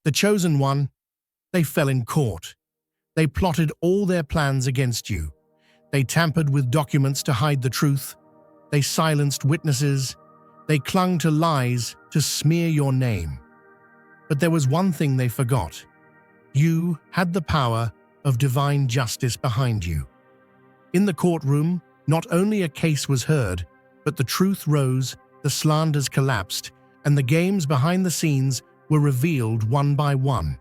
The chosen one, they fell in court. They plotted all their plans against you. They tampered with documents to hide the truth. They silenced witnesses. They clung to lies to smear your name. But there was one thing they forgot. You had the power of divine justice behind you. In the courtroom, not only a case was heard, but the truth rose, the slanders collapsed, and the games behind the scenes were revealed one by one.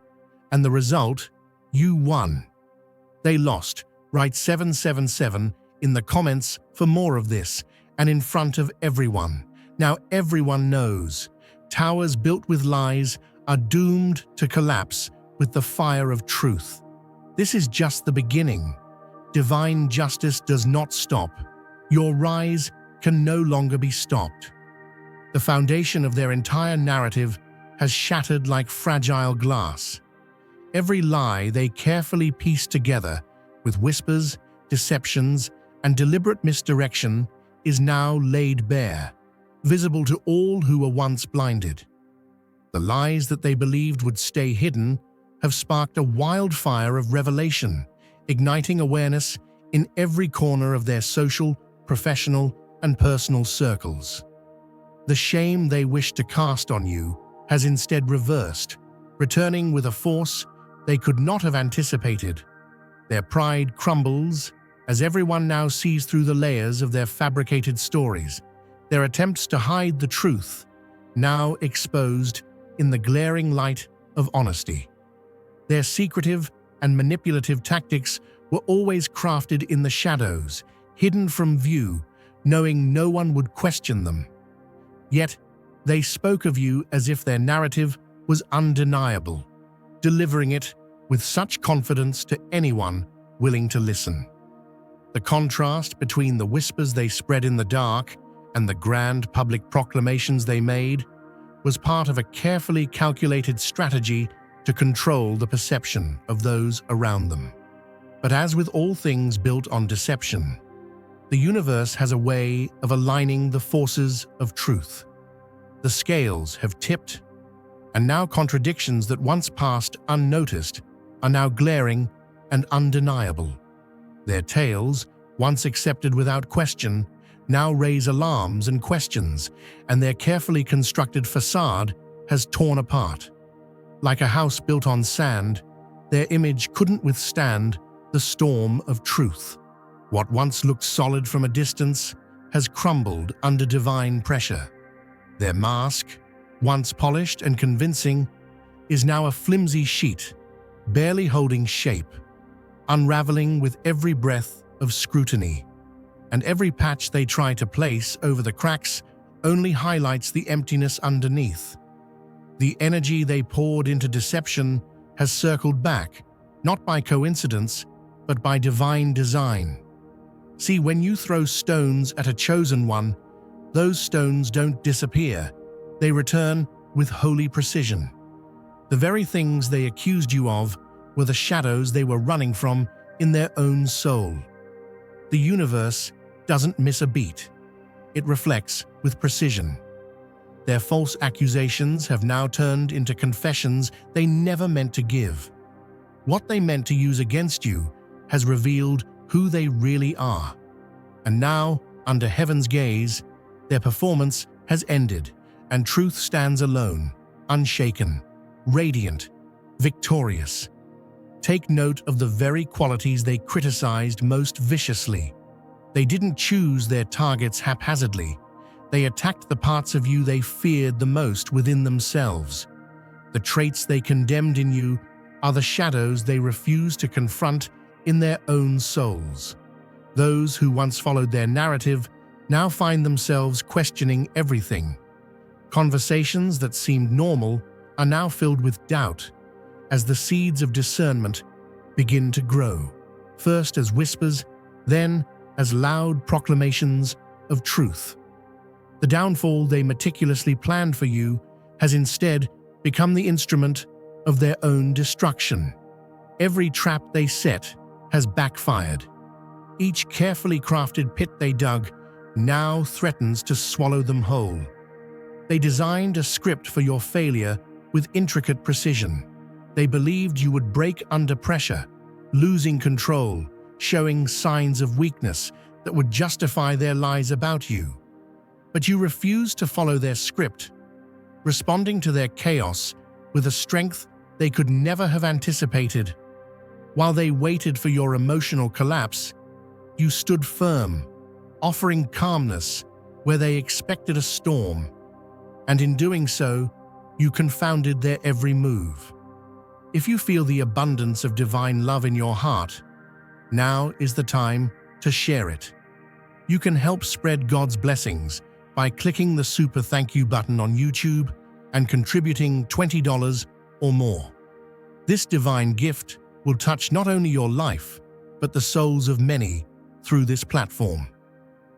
And the result, you won. They lost. Write 777 in the comments for more of this, and in front of everyone. Now everyone knows. Towers built with lies are doomed to collapse with the fire of truth. This is just the beginning. Divine justice does not stop. Your rise can no longer be stopped. The foundation of their entire narrative has shattered like fragile glass. Every lie they carefully pieced together with whispers, deceptions, and deliberate misdirection is now laid bare, visible to all who were once blinded. The lies that they believed would stay hidden have sparked a wildfire of revelation, igniting awareness in every corner of their social, professional, and personal circles. The shame they wished to cast on you has instead reversed, returning with a force they could not have anticipated. Their pride crumbles as everyone now sees through the layers of their fabricated stories, their attempts to hide the truth, now exposed in the glaring light of honesty. Their secretive and manipulative tactics were always crafted in the shadows, hidden from view, knowing no one would question them. Yet, they spoke of you as if their narrative was undeniable, delivering it with such confidence to anyone willing to listen. The contrast between the whispers they spread in the dark and the grand public proclamations they made was part of a carefully calculated strategy to control the perception of those around them. But as with all things built on deception, the universe has a way of aligning the forces of truth. The scales have tipped, and now contradictions that once passed unnoticed are now glaring and undeniable. Their tales, once accepted without question, now raise alarms and questions, and their carefully constructed facade has torn apart. Like a house built on sand, their image couldn't withstand the storm of truth. What once looked solid from a distance has crumbled under divine pressure. Their mask, once polished and convincing, is now a flimsy sheet, barely holding shape, unraveling with every breath of scrutiny. And every patch they try to place over the cracks only highlights the emptiness underneath. The energy they poured into deception has circled back, not by coincidence, but by divine design. See, when you throw stones at a chosen one, those stones don't disappear. They return with holy precision. The very things they accused you of were the shadows they were running from in their own soul. The universe doesn't miss a beat. It reflects with precision. Their false accusations have now turned into confessions they never meant to give. What they meant to use against you has revealed who they really are. And now, under heaven's gaze, their performance has ended, and truth stands alone, unshaken, radiant, victorious. Take note of the very qualities they criticized most viciously. They didn't choose their targets haphazardly. They attacked the parts of you they feared the most within themselves. The traits they condemned in you are the shadows they refused to confront in their own souls. Those who once followed their narrative now find themselves questioning everything. Conversations that seemed normal are now filled with doubt, as the seeds of discernment begin to grow, first as whispers, then as loud proclamations of truth. The downfall they meticulously planned for you has instead become the instrument of their own destruction. Every trap they set has backfired. Each carefully crafted pit they dug now threatens to swallow them whole. They designed a script for your failure with intricate precision. They believed you would break under pressure, losing control, showing signs of weakness that would justify their lies about you. But you refused to follow their script, responding to their chaos with a strength they could never have anticipated. While they waited for your emotional collapse, you stood firm, offering calmness where they expected a storm. And in doing so, you confounded their every move. If you feel the abundance of divine love in your heart, now is the time to share it. You can help spread God's blessings by clicking the super thank you button on YouTube and contributing $20 or more. This divine gift will touch not only your life, but the souls of many through this platform.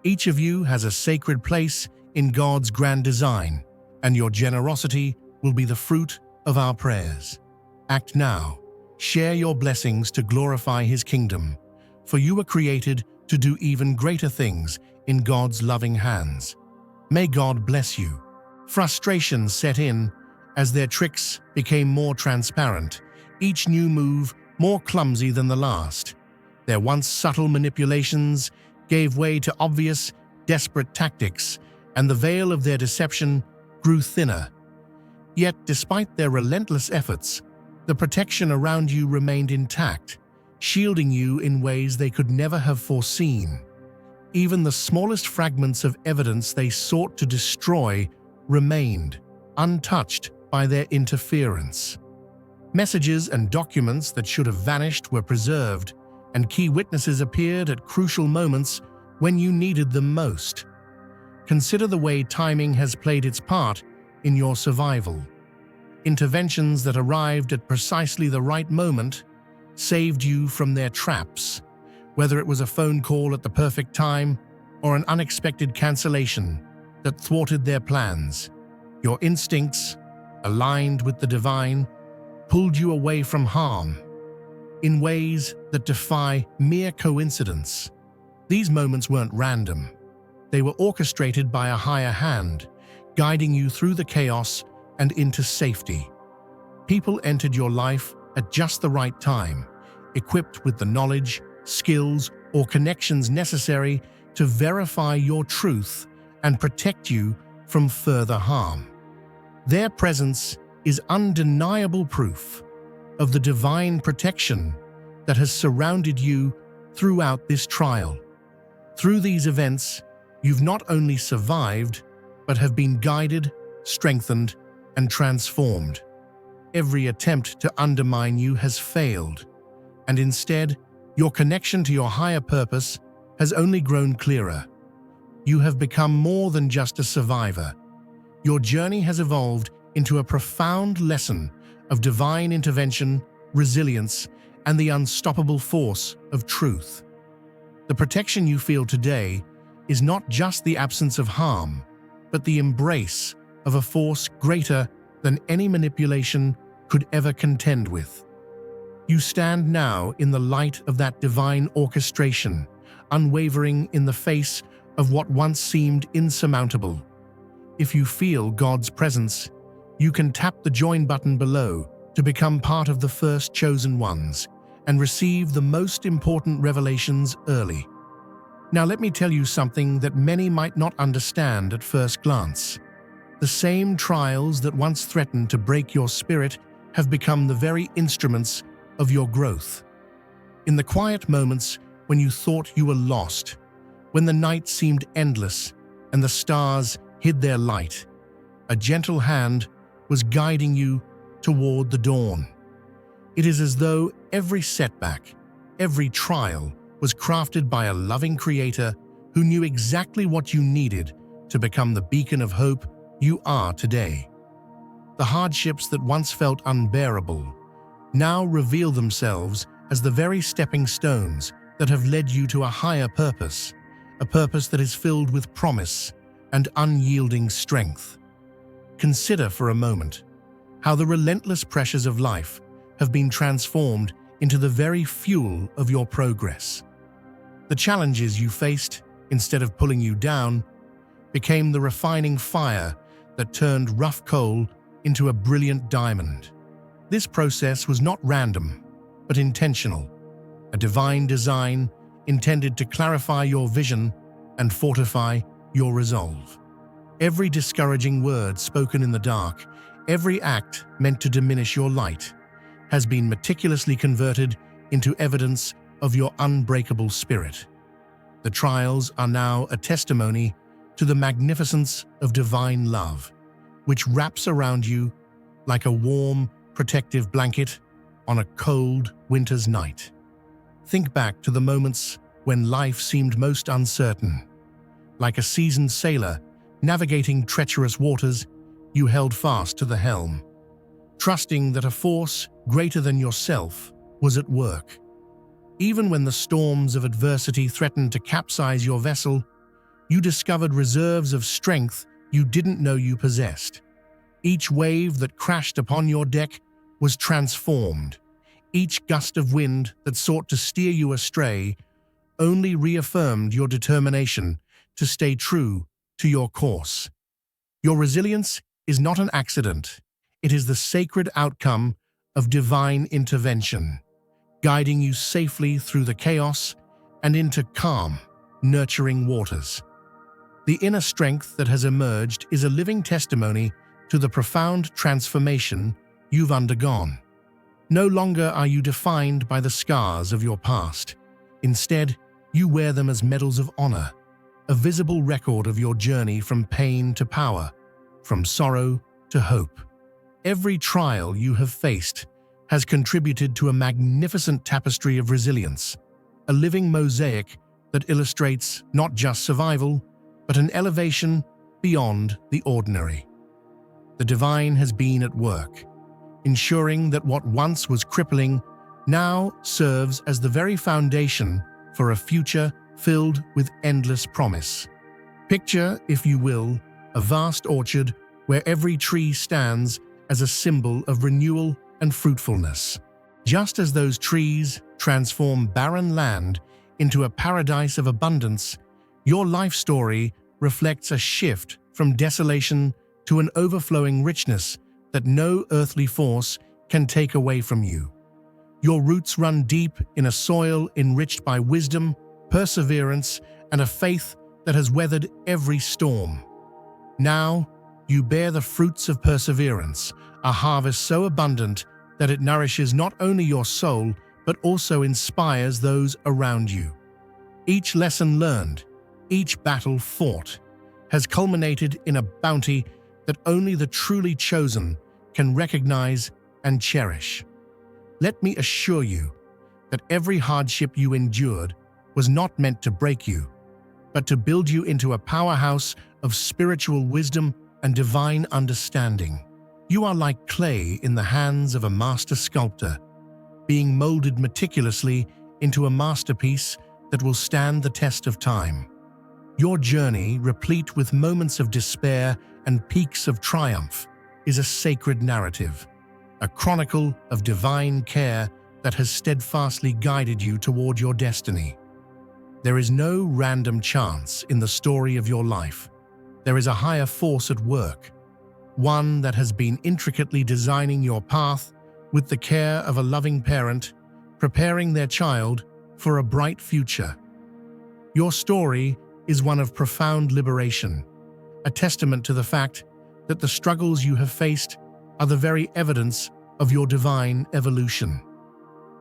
Each of you has a sacred place in God's grand design, and your generosity will be the fruit of our prayers. Act now. Share your blessings to glorify His kingdom, for you were created to do even greater things in God's loving hands. May God bless you. Frustration set in as their tricks became more transparent, each new move more clumsy than the last. Their once subtle manipulations gave way to obvious, desperate tactics, and the veil of their deception grew thinner. Yet, despite their relentless efforts, the protection around you remained intact, shielding you in ways they could never have foreseen. Even the smallest fragments of evidence they sought to destroy remained untouched by their interference. Messages and documents that should have vanished were preserved, and key witnesses appeared at crucial moments when you needed them most. Consider the way timing has played its part in your survival. Interventions that arrived at precisely the right moment saved you from their traps, whether it was a phone call at the perfect time or an unexpected cancellation that thwarted their plans. Your instincts, aligned with the divine, pulled you away from harm in ways that defy mere coincidence. These moments weren't random. They were orchestrated by a higher hand, guiding you through the chaos and into safety. People entered your life at just the right time, equipped with the knowledge, skills, or connections necessary to verify your truth and protect you from further harm. Their presence is undeniable proof of the divine protection that has surrounded you throughout this trial. Through these events, you've not only survived, but have been guided, strengthened, and transformed. Every attempt to undermine you has failed, and instead, your connection to your higher purpose has only grown clearer. You have become more than just a survivor. Your journey has evolved into a profound lesson of divine intervention, resilience, and the unstoppable force of truth. The protection you feel today is not just the absence of harm, but the embrace of a force greater than any manipulation could ever contend with. You stand now in the light of that divine orchestration, unwavering in the face of what once seemed insurmountable. If you feel God's presence, you can tap the join button below to become part of the first chosen ones and receive the most important revelations early. Now let me tell you something that many might not understand at first glance. The same trials that once threatened to break your spirit have become the very instruments of your growth. In the quiet moments when you thought you were lost, when the night seemed endless and the stars hid their light, a gentle hand was guiding you toward the dawn. It is as though every setback, every trial was crafted by a loving Creator who knew exactly what you needed to become the beacon of hope you are today. The hardships that once felt unbearable now reveal themselves as the very stepping stones that have led you to a higher purpose, a purpose that is filled with promise and unyielding strength. Consider for a moment how the relentless pressures of life have been transformed into the very fuel of your progress. The challenges you faced, instead of pulling you down, became the refining fire that turned rough coal into a brilliant diamond. This process was not random, but intentional, a divine design intended to clarify your vision and fortify your resolve. Every discouraging word spoken in the dark, every act meant to diminish your light, has been meticulously converted into evidence of your unbreakable spirit. The trials are now a testimony to the magnificence of divine love, which wraps around you like a warm, protective blanket on a cold winter's night. Think back to the moments when life seemed most uncertain. Like a seasoned sailor navigating treacherous waters, you held fast to the helm, trusting that a force greater than yourself was at work. Even when the storms of adversity threatened to capsize your vessel, you discovered reserves of strength you didn't know you possessed. Each wave that crashed upon your deck was transformed. Each gust of wind that sought to steer you astray only reaffirmed your determination to stay true to your course. Your resilience is not an accident. It is the sacred outcome of divine intervention, guiding you safely through the chaos and into calm, nurturing waters. The inner strength that has emerged is a living testimony to the profound transformation you've undergone. No longer are you defined by the scars of your past. Instead, you wear them as medals of honor, a visible record of your journey from pain to power, from sorrow to hope. Every trial you have faced has contributed to a magnificent tapestry of resilience, a living mosaic that illustrates not just survival, but an elevation beyond the ordinary. The divine has been at work, ensuring that what once was crippling now serves as the very foundation for a future filled with endless promise. Picture, if you will, a vast orchard where every tree stands as a symbol of renewal and fruitfulness. Just as those trees transform barren land into a paradise of abundance, your life story reflects a shift from desolation to an overflowing richness that no earthly force can take away from you. Your roots run deep in a soil enriched by wisdom, perseverance, and a faith that has weathered every storm. Now, you bear the fruits of perseverance, a harvest so abundant that it nourishes not only your soul, but also inspires those around you. Each lesson learned, each battle fought, has culminated in a bounty that only the truly chosen can recognize and cherish. Let me assure you that every hardship you endured was not meant to break you, but to build you into a powerhouse of spiritual wisdom and divine understanding. You are like clay in the hands of a master sculptor, being molded meticulously into a masterpiece that will stand the test of time. Your journey, replete with moments of despair and peaks of triumph, is a sacred narrative, a chronicle of divine care that has steadfastly guided you toward your destiny. There is no random chance in the story of your life. There is a higher force at work, one that has been intricately designing your path with the care of a loving parent, preparing their child for a bright future. Your story is one of profound liberation, a testament to the fact that the struggles you have faced are the very evidence of your divine evolution.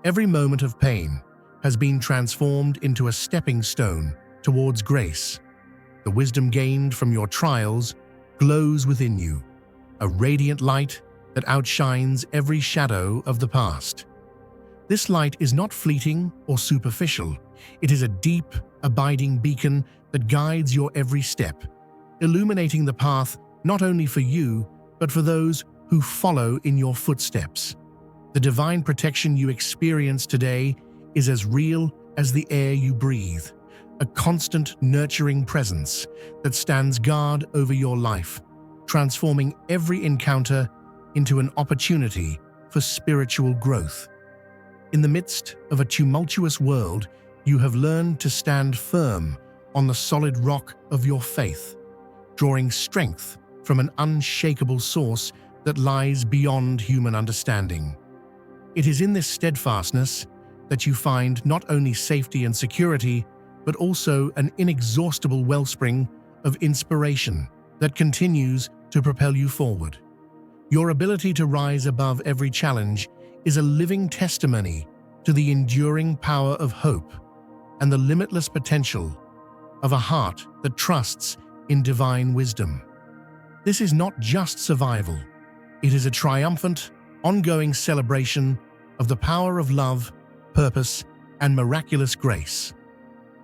Every moment of pain has been transformed into a stepping stone towards grace. The wisdom gained from your trials glows within you, a radiant light that outshines every shadow of the past. This light is not fleeting or superficial. It is a deep, abiding beacon that guides your every step, illuminating the path not only for you, but for those who follow in your footsteps. The divine protection you experience today is as real as the air you breathe, a constant, nurturing presence that stands guard over your life, transforming every encounter into an opportunity for spiritual growth. In the midst of a tumultuous world, you have learned to stand firm on the solid rock of your faith, drawing strength from an unshakable source that lies beyond human understanding. It is in this steadfastness that you find not only safety and security, but also an inexhaustible wellspring of inspiration that continues to propel you forward. Your ability to rise above every challenge is a living testimony to the enduring power of hope and the limitless potential of a heart that trusts in divine wisdom. This is not just survival. It is a triumphant, ongoing celebration of the power of love, purpose, and miraculous grace.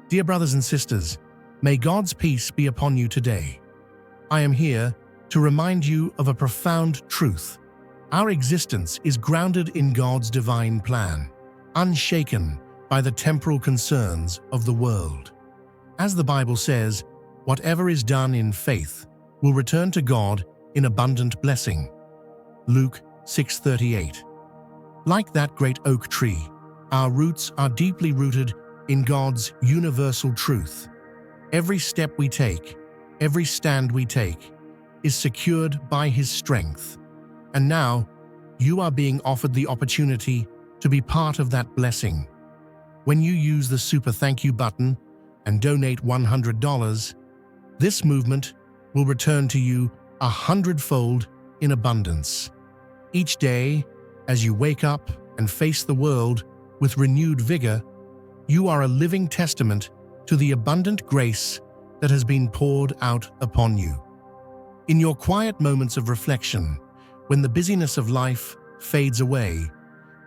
Dear brothers and sisters, may God's peace be upon you today. I am here to remind you of a profound truth. Our existence is grounded in God's divine plan, unshaken by the temporal concerns of the world. As the Bible says, whatever is done in faith will return to God in abundant blessing. Luke 6:38. Like that great oak tree, our roots are deeply rooted in God's universal truth. Every step we take, every stand we take, is secured by His strength. And now, you are being offered the opportunity to be part of that blessing. When you use the super thank you button and donate $100, this movement will return to you 100-fold in abundance. Each day, as you wake up and face the world with renewed vigor, you are a living testament to the abundant grace that has been poured out upon you. In your quiet moments of reflection, when the busyness of life fades away,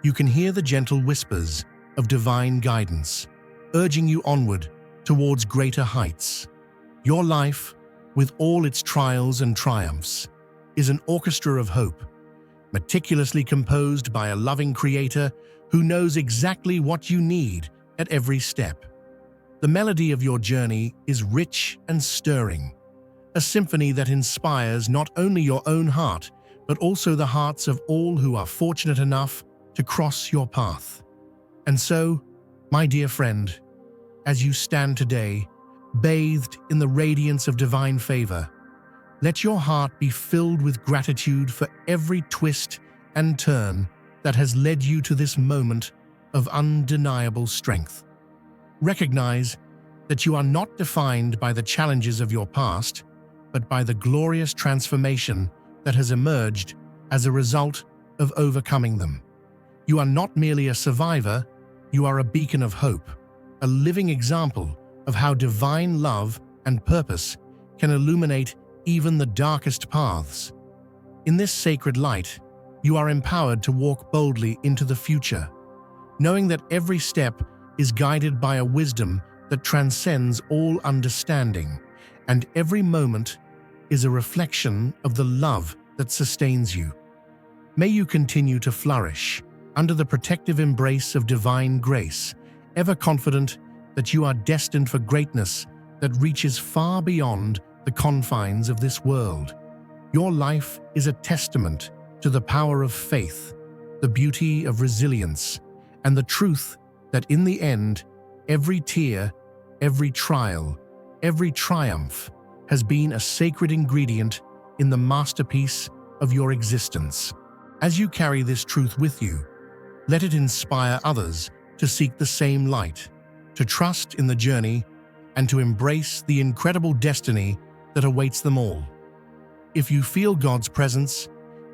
you can hear the gentle whispers of divine guidance, urging you onward towards greater heights. Your life, with all its trials and triumphs, is an orchestra of hope, meticulously composed by a loving Creator who knows exactly what you need at every step. The melody of your journey is rich and stirring, a symphony that inspires not only your own heart, but also the hearts of all who are fortunate enough to cross your path. And so, my dear friend, as you stand today, bathed in the radiance of divine favor, let your heart be filled with gratitude for every twist and turn that has led you to this moment of undeniable strength. Recognize that you are not defined by the challenges of your past, but by the glorious transformation that has emerged as a result of overcoming them. You are not merely a survivor, you are a beacon of hope, a living example of how divine love and purpose can illuminate even the darkest paths. In this sacred light, you are empowered to walk boldly into the future, knowing that every step is guided by a wisdom that transcends all understanding, and every moment is a reflection of the love that sustains you. May you continue to flourish under the protective embrace of divine grace, ever confident that you are destined for greatness that reaches far beyond the confines of this world. Your life is a testament to the power of faith, the beauty of resilience, and the truth that in the end, every tear, every trial, every triumph has been a sacred ingredient in the masterpiece of your existence. As you carry this truth with you, let it inspire others to seek the same light, to trust in the journey, and to embrace the incredible destiny that awaits them all. If you feel God's presence,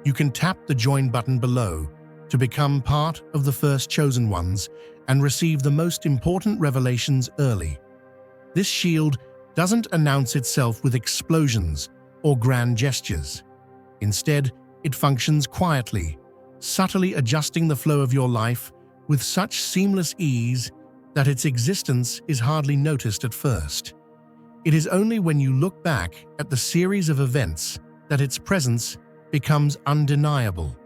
you can tap the join button below to become part of the first chosen ones and receive the most important revelations early. This shield doesn't announce itself with explosions or grand gestures. Instead, it functions quietly, subtly adjusting the flow of your life with such seamless ease that its existence is hardly noticed at first. It is only when you look back at the series of events that its presence becomes undeniable.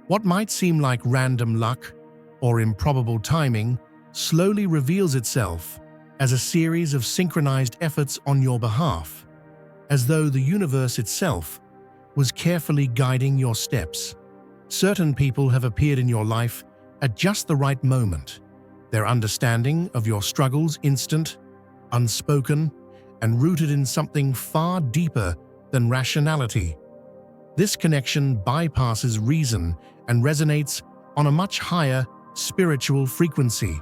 What might seem like random luck or improbable timing slowly reveals itself as a series of synchronized efforts on your behalf, as though the universe itself was carefully guiding your steps. Certain people have appeared in your life at just the right moment, their understanding of your struggles instant, unspoken, and rooted in something far deeper than rationality. This connection bypasses reason and resonates on a much higher spiritual frequency.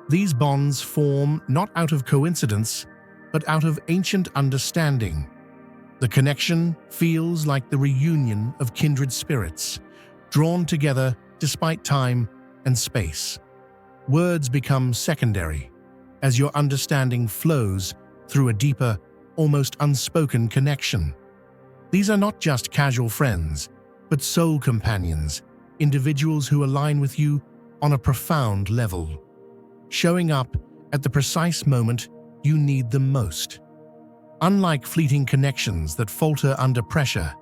These bonds form not out of coincidence, but out of ancient understanding. The connection feels like the reunion of kindred spirits, drawn together despite time and space. Words become secondary as your understanding flows through a deeper, almost unspoken connection. These are not just casual friends, but soul companions, individuals who align with you on a profound level, showing up at the precise moment you need them most. Unlike fleeting connections that falter under pressure,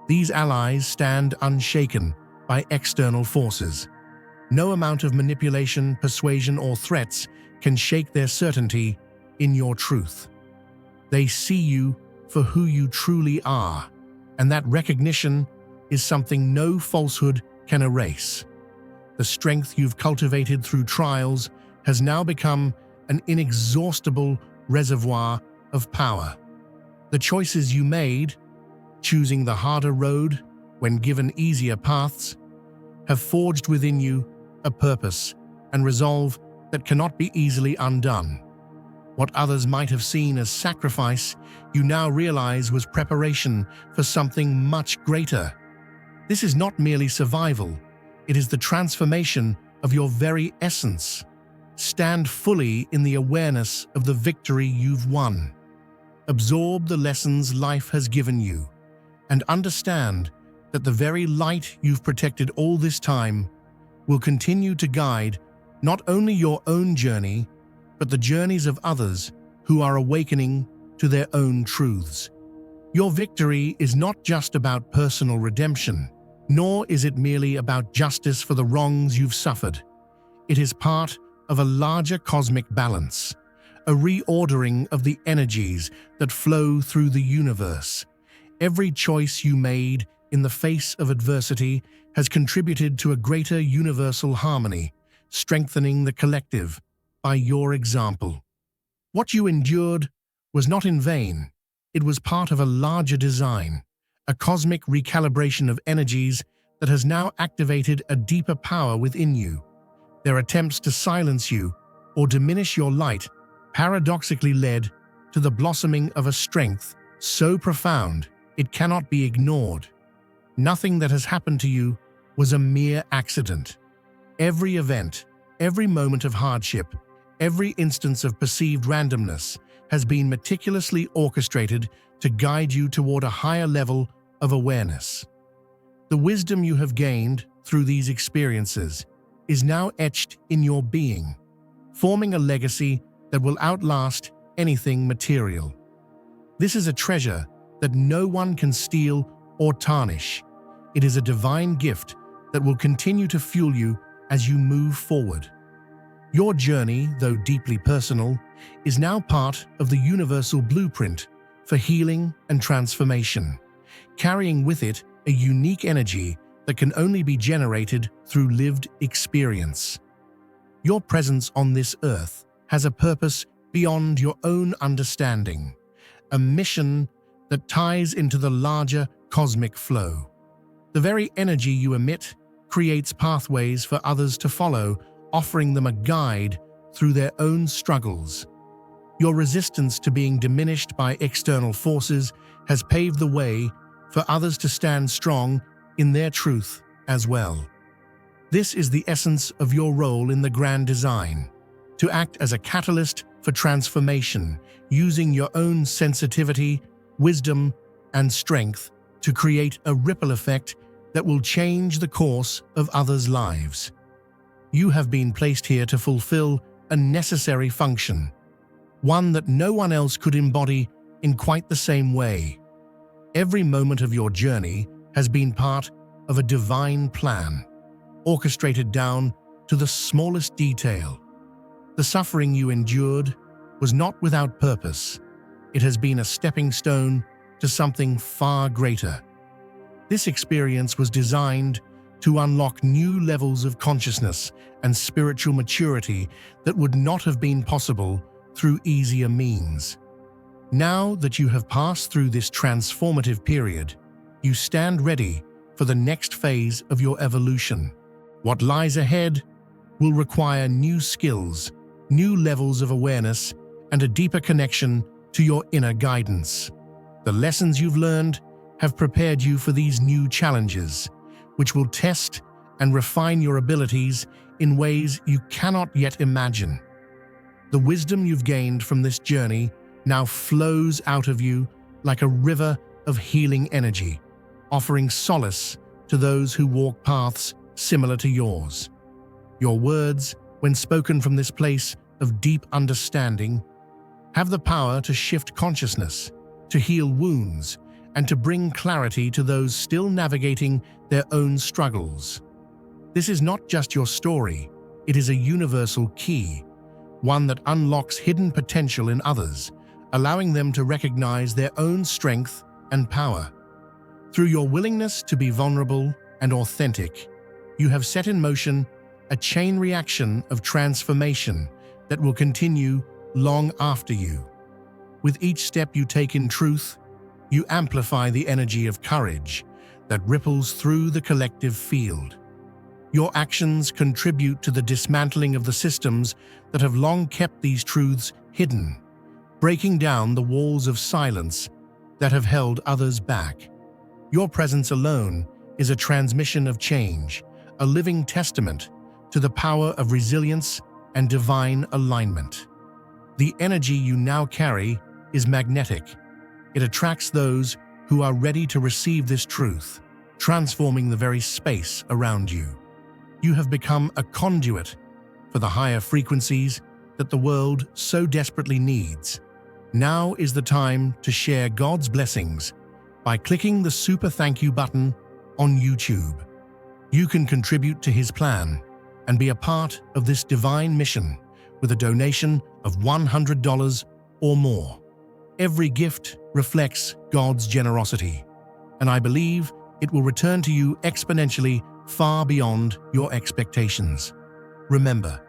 these allies stand unshaken by external forces. No amount of manipulation, persuasion, or threats can shake their certainty in your truth. They see you for who you truly are, and that recognition is something no falsehood can erase. The strength you've cultivated through trials has now become an inexhaustible reservoir of power. The choices you made, choosing the harder road when given easier paths, have forged within you a purpose and resolve that cannot be easily undone. What others might have seen as sacrifice, you now realize was preparation for something much greater. This is not merely survival, it is the transformation of your very essence. Stand fully in the awareness of the victory you've won. Absorb the lessons life has given you, and understand that the very light you've protected all this time will continue to guide not only your own journey, but the journeys of others who are awakening to their own truths. Your victory is not just about personal redemption, nor is it merely about justice for the wrongs you've suffered. It is part of a larger cosmic balance, a reordering of the energies that flow through the universe. Every choice you made in the face of adversity has contributed to a greater universal harmony, strengthening the collective by your example. What you endured was not in vain. It was part of a larger design, a cosmic recalibration of energies that has now activated a deeper power within you. Their attempts to silence you or diminish your light paradoxically led to the blossoming of a strength so profound it cannot be ignored. Nothing that has happened to you was a mere accident. Every event, every moment of hardship, every instance of perceived randomness has been meticulously orchestrated to guide you toward a higher level of awareness. The wisdom you have gained through these experiences is now etched in your being, forming a legacy that will outlast anything material. This is a treasure that no one can steal or tarnish. It is a divine gift that will continue to fuel you as you move forward. Your journey, though deeply personal, is now part of the universal blueprint for healing and transformation, carrying with it a unique energy that can only be generated through lived experience. Your presence on this earth has a purpose beyond your own understanding, a mission that ties into the larger cosmic flow. The very energy you emit creates pathways for others to follow, offering them a guide through their own struggles. Your resistance to being diminished by external forces has paved the way for others to stand strong in their truth as well. This is the essence of your role in the grand design, to act as a catalyst for transformation, using your own sensitivity, wisdom, and strength to create a ripple effect that will change the course of others' lives. You have been placed here to fulfill a necessary function, one that no one else could embody in quite the same way. Every moment of your journey has been part of a divine plan, orchestrated down to the smallest detail. The suffering you endured was not without purpose. It has been a stepping stone to something far greater. This experience was designed to unlock new levels of consciousness and spiritual maturity that would not have been possible through easier means. Now that you have passed through this transformative period, you stand ready for the next phase of your evolution, What lies ahead will require new skills, new levels of awareness, and a deeper connection to your inner guidance. The lessons you've learned have prepared you for these new challenges, which will test and refine your abilities in ways you cannot yet imagine. The wisdom you've gained from this journey now flows out of you like a river of healing energy, offering solace to those who walk paths similar to yours. Your words, when spoken from this place of deep understanding, have the power to shift consciousness, to heal wounds, and to bring clarity to those still navigating their own struggles. This is not just your story, it is a universal key, one that unlocks hidden potential in others, allowing them to recognize their own strength and power. Through your willingness to be vulnerable and authentic, you have set in motion a chain reaction of transformation that will continue long after you. With each step you take in truth, you amplify the energy of courage that ripples through the collective field. Your actions contribute to the dismantling of the systems that have long kept these truths hidden, breaking down the walls of silence that have held others back. Your presence alone is a transmission of change, a living testament to the power of resilience and divine alignment. The energy you now carry is magnetic. It attracts those who are ready to receive this truth, transforming the very space around you. You have become a conduit for the higher frequencies that the world so desperately needs. Now is the time to share God's blessings by clicking the super thank you button on YouTube. You can contribute to His plan and be a part of this divine mission with a donation of $100 or more. Every gift reflects God's generosity, and I believe it will return to you exponentially far beyond your expectations. Remember,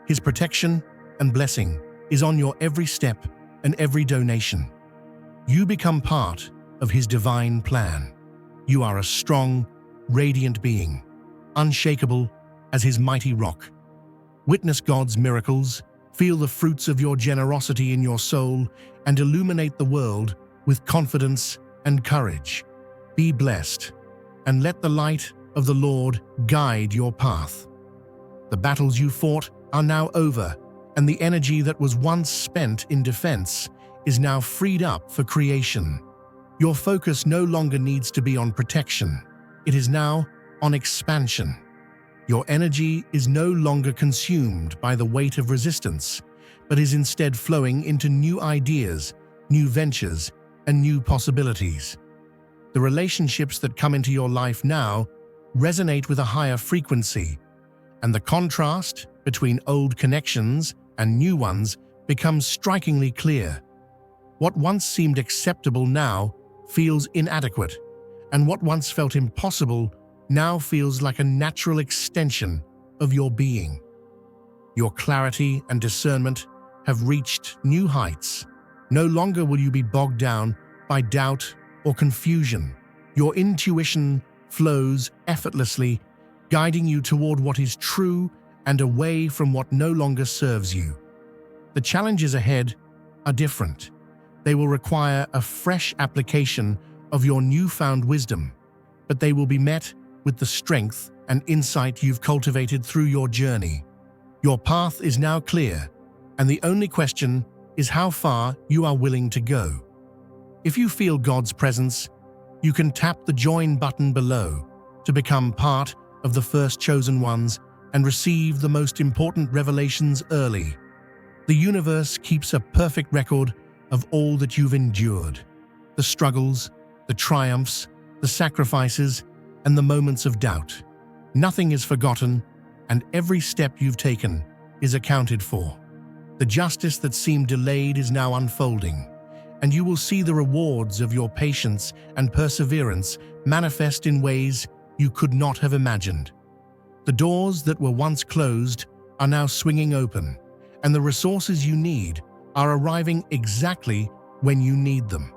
His protection and blessing is on your every step and every donation. You become part of His divine plan. You are a strong, radiant being, unshakable as His mighty rock. Witness God's miracles, feel the fruits of your generosity in your soul, and illuminate the world with confidence and courage. Be blessed, and let the light of the Lord guide your path. The battles you fought are now over, and the energy that was once spent in defense is now freed up for creation. Your focus no longer needs to be on protection. It is now on expansion. Your energy is no longer consumed by the weight of resistance, but is instead flowing into new ideas, new ventures, and new possibilities. The relationships that come into your life now resonate with a higher frequency, and the contrast between old connections and new ones becomes strikingly clear. What once seemed acceptable now feels inadequate, and what once felt impossible now feels like a natural extension of your being. Your clarity and discernment have reached new heights. No longer will you be bogged down by doubt or confusion. Your intuition flows effortlessly, guiding you toward what is true and away from what no longer serves you. The challenges ahead are different. They will require a fresh application of your newfound wisdom, but they will be met with the strength and insight you've cultivated through your journey. Your path is now clear, and the only question is how far you are willing to go. If you feel God's presence, you can tap the join button below to become part of the first chosen ones and receive the most important revelations early. The universe keeps a perfect record of all that you've endured, the struggles, the triumphs, the sacrifices, and the moments of doubt. Nothing is forgotten, and every step you've taken is accounted for. The justice that seemed delayed is now unfolding, and you will see the rewards of your patience and perseverance manifest in ways you could not have imagined. The doors that were once closed are now swinging open, and the resources you need are arriving exactly when you need them.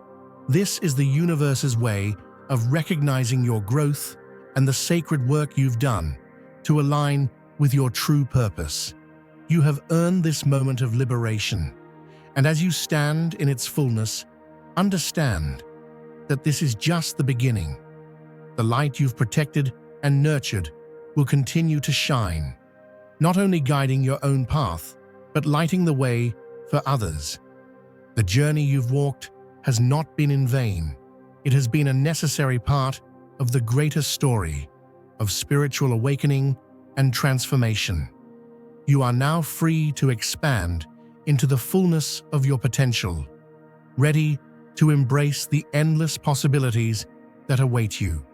This is the universe's way of recognizing your growth and the sacred work you've done, to align with your true purpose. You have earned this moment of liberation, and as you stand in its fullness, understand that this is just the beginning. The light you've protected and nurtured will continue to shine, not only guiding your own path, but lighting the way for others. The journey you've walked has not been in vain. It has been a necessary part of the greater story of spiritual awakening and transformation. You are now free to expand into the fullness of your potential, ready to embrace the endless possibilities that await you.